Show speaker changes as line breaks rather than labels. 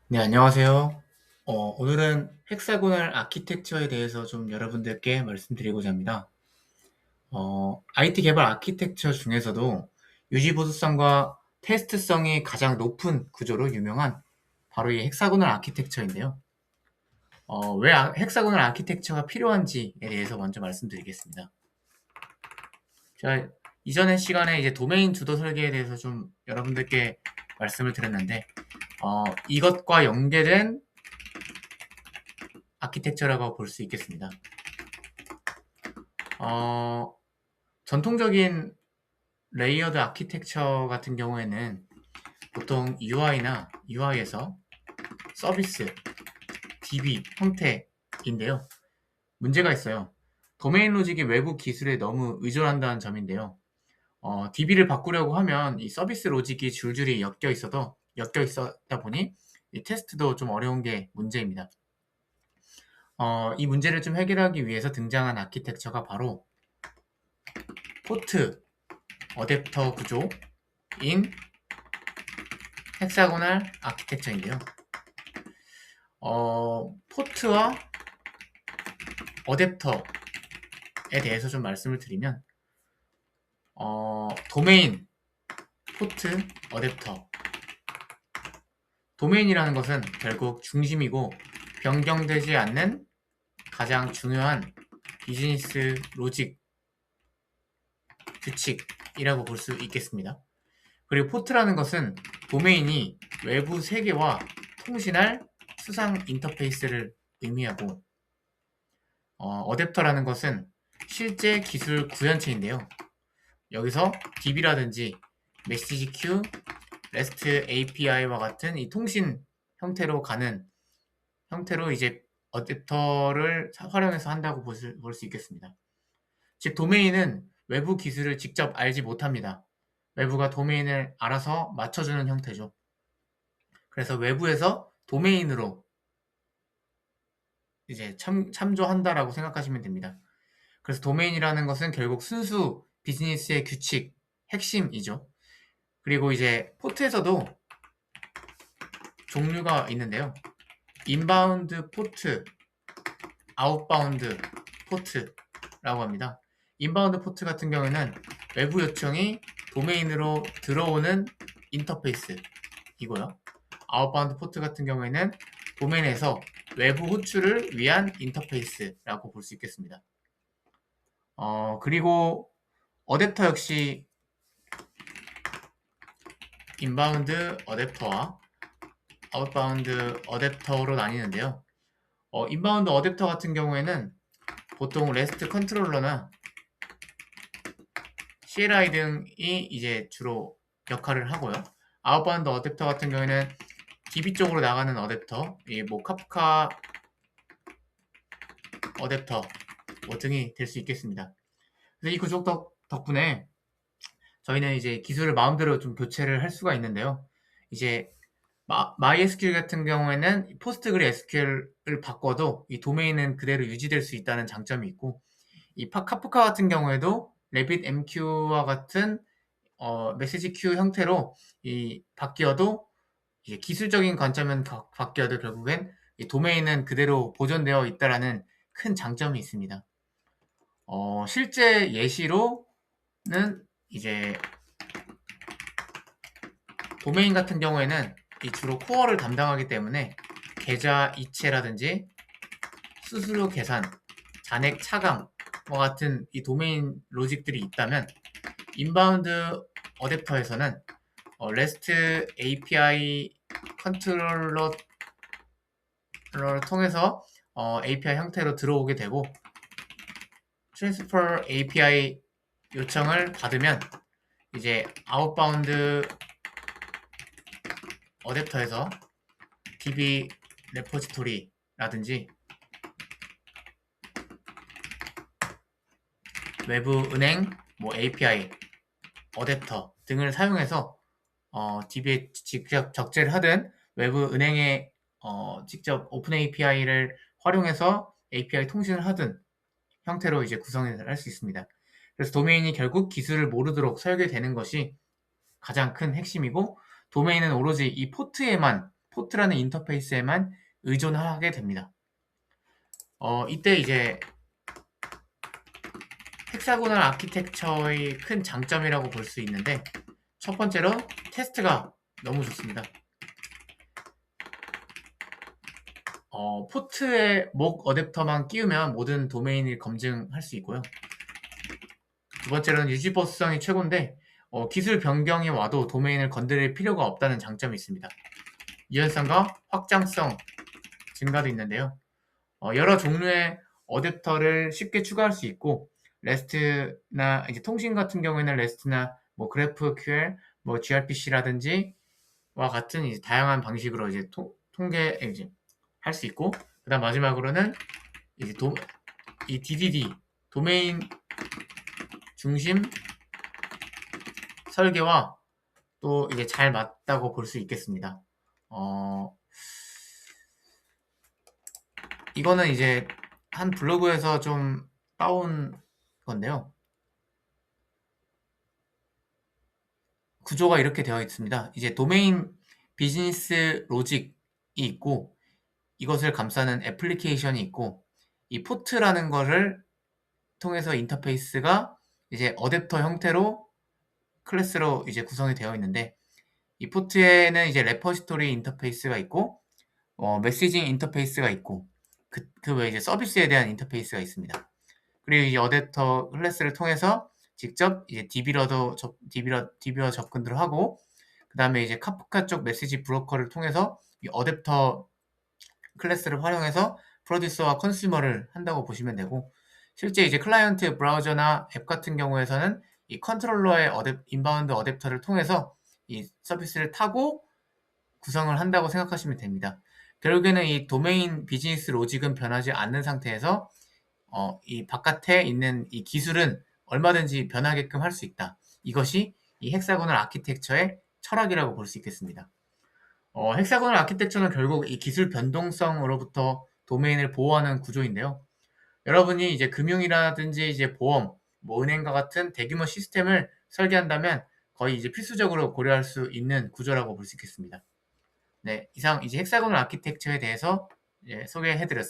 네, 안녕하세요. 오늘은 헥사고널 아키텍처에 대해서 좀 여러분들께 말씀드리고자 합니다. IT 개발 아키텍처 중에서도 유지보수성과 테스트성이 가장 높은 구조로 유명한 바로 이 헥사고널 아키텍처인데요. 왜 헥사고널 아키텍처가 필요한지에 대해서 먼저 말씀드리겠습니다. 제가 이전의 시간에 이제 도메인 주도 설계에 대해서 좀 여러분들께 말씀을 드렸는데, 이것과 연계된 아키텍처라고 볼 수 있겠습니다. 어, 전통적인 레이어드 아키텍처 같은 경우에는 보통 UI나 UI에서 서비스, DB 형태인데요. 문제가 있어요. 도메인 로직이 외부 기술에 너무 의존한다는 점인데요. DB를 바꾸려고 하면 이 서비스 로직이 줄줄이 엮여 있었다 보니 이 테스트도 좀 어려운 게 문제입니다. 이 문제를 좀 해결하기 위해서 등장한 아키텍처가 바로 포트 어댑터 구조인 헥사고널 아키텍처인데요. 포트와 어댑터에 대해서 좀 말씀을 드리면, 도메인, 포트, 어댑터. 도메인이라는 것은 결국 중심이고 변경되지 않는 가장 중요한 비즈니스 로직 규칙이라고 볼 수 있겠습니다. 그리고 포트라는 것은 도메인이 외부 세계와 통신할 수상 인터페이스를 의미하고, 어댑터라는 것은 실제 기술 구현체인데요. 여기서 DB라든지 메시지 큐, REST API와 같은 이 통신 형태로 가는 형태로 이제 어댑터를 활용해서 한다고 볼 수 있겠습니다. 즉 도메인은 외부 기술을 직접 알지 못합니다. 외부가 도메인을 알아서 맞춰주는 형태죠. 그래서 외부에서 도메인으로 이제 참조한다라고 생각하시면 됩니다. 그래서 도메인이라는 것은 결국 순수 비즈니스의 규칙, 핵심이죠. 그리고 이제 포트에서도 종류가 있는데요. 인바운드 포트, 아웃바운드 포트라고 합니다. 인바운드 포트 같은 경우에는 외부 요청이 도메인으로 들어오는 인터페이스이고요. 아웃바운드 포트 같은 경우에는 도메인에서 외부 호출을 위한 인터페이스라고 볼 수 있겠습니다. 그리고 어댑터 역시 인바운드 어댑터와 아웃바운드 어댑터로 나뉘는데요. 인바운드 어댑터 같은 경우에는 보통 REST 컨트롤러나 CLI 등이 이제 주로 역할을 하고요. 아웃바운드 어댑터 같은 경우에는 DB 쪽으로 나가는 어댑터, 뭐 카프카 어댑터 뭐 등이 될 수 있겠습니다. 그래서 이 구조 덕분에 저희는 이제 기술을 마음대로 좀 교체를 할 수가 있는데요. 이제 MySQL 같은 경우에는 포스트그레 SQL을 바꿔도 이 도메인은 그대로 유지될 수 있다는 장점이 있고, 이 카프카 같은 경우에도 RabbitMQ와 같은 메시지 큐 형태로 이 바뀌어도 이제 기술적인 관점은 바뀌어도 결국엔 이 도메인은 그대로 보존되어 있다라는 큰 장점이 있습니다. 실제 예시로는 이제 도메인 같은 경우에는 이 주로 코어를 담당하기 때문에 계좌 이체라든지 수수료 계산, 잔액 차감과 같은 이 도메인 로직들이 있다면, 인바운드 어댑터에서는 REST API 컨트롤러를 통해서 API 형태로 들어오게 되고, 트랜스퍼 API 요청을 받으면 이제 아웃바운드 어댑터에서 DB 레포지토리라든지 외부 은행, 뭐 API, 어댑터 등을 사용해서 DB에 직접 적재를 하든 외부 은행에 직접 오픈 API를 활용해서 API 통신을 하든 형태로 이제 구성을 할 수 있습니다. 그래서 도메인이 결국 기술을 모르도록 설계되는 것이 가장 큰 핵심이고, 도메인은 오로지 이 포트라는 인터페이스에만 의존하게 됩니다. 이때 이제 헥사고널 아키텍처의 큰 장점이라고 볼 수 있는데, 첫 번째로 테스트가 너무 좋습니다. 포트에 목 어댑터만 끼우면 모든 도메인을 검증할 수 있고요. 두 번째로는 유지보수성이 최고인데, 기술 변경이 와도 도메인을 건드릴 필요가 없다는 장점이 있습니다. 유연성과 확장성 증가도 있는데요. 여러 종류의 어댑터를 쉽게 추가할 수 있고, 레스트나 이제 통신 같은 경우에는 레스트나 뭐 GraphQL, 뭐 gRPC라든지 와 같은 이제 다양한 방식으로 이제 통계 이제 할 수 있고, 그다음 마지막으로는 이제 이 DDD 도메인 중심 설계와 또 이제 잘 맞다고 볼 수 있겠습니다. 이거는 이제 한 블로그에서 좀 따온 건데요. 구조가 이렇게 되어 있습니다. 이제 도메인 비즈니스 로직이 있고, 이것을 감싸는 애플리케이션이 있고, 이 포트라는 거를 통해서 인터페이스가 이제 어댑터 형태로 클래스로 이제 구성이 되어 있는데, 이 포트에는 이제 레퍼지토리 인터페이스가 있고, 메시징 인터페이스가 있고, 그 외에 이제 서비스에 대한 인터페이스가 있습니다. 그리고 이 어댑터 클래스를 통해서 직접 이제 DB와 접근들을 하고, 그 다음에 이제 카프카 쪽 메시지 브로커를 통해서 이 어댑터 클래스를 활용해서 프로듀서와 컨슈머를 한다고 보시면 되고, 실제 이제 클라이언트 브라우저나 앱 같은 경우에서는 이 컨트롤러의 인바운드 어댑터를 통해서 이 서비스를 타고 구성을 한다고 생각하시면 됩니다. 결국에는 이 도메인 비즈니스 로직은 변하지 않는 상태에서 이 바깥에 있는 이 기술은 얼마든지 변하게끔 할 수 있다. 이것이 이 헥사고널 아키텍처의 철학이라고 볼 수 있겠습니다. 헥사고널 아키텍처는 결국 이 기술 변동성으로부터 도메인을 보호하는 구조인데요. 여러분이 이제 금융이라든지 이제 보험, 뭐 은행과 같은 대규모 시스템을 설계한다면 거의 이제 필수적으로 고려할 수 있는 구조라고 볼 수 있겠습니다. 네, 이상 이제 헥사고널 아키텍처에 대해서 소개해드렸습니다.